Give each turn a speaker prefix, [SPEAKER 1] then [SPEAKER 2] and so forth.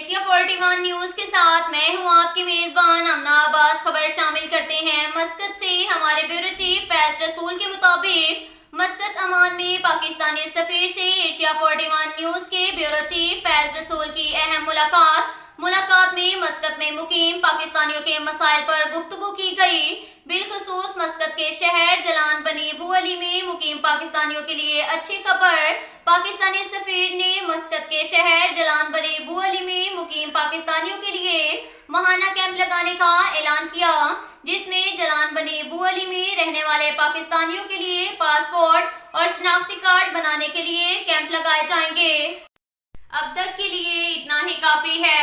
[SPEAKER 1] Asia 41 news کے ساتھ میں ہوں آپ کی میزبان امنا عباس۔ خبر شامل کرتے ہیں مسقط سے۔ ہمارے بیورو چیف فیض رسول کے مطابق مسقط عمان میں پاکستانی سفیر سے ایشیا 41 نیوز کے بیورو چیف فیض رسول کی اہم ملاقات میں مسقط میں مقیم پاکستانیوں کے مسائل پر گفتگو کی گئی۔ بالخصوص مسقط کے شہر جلان بنی ابو علی میں مقیم پاکستانیوں کے لیے اچھی خبر۔ پاکستانی سفیر نے مسقط کے شہر جلان بنی ابو علی میں مقیم پاکستانیوں کے لیے ماہانہ کیمپ لگانے کا اعلان کیا، جس میں جلان بنی ابو علی میں رہنے والے پاکستانیوں کے لیے پاسپورٹ اور شناختی کارڈ بنانے کے لیے کیمپ لگائے جائیں گے۔ اب تک کے لیے اتنا ہی کافی ہے۔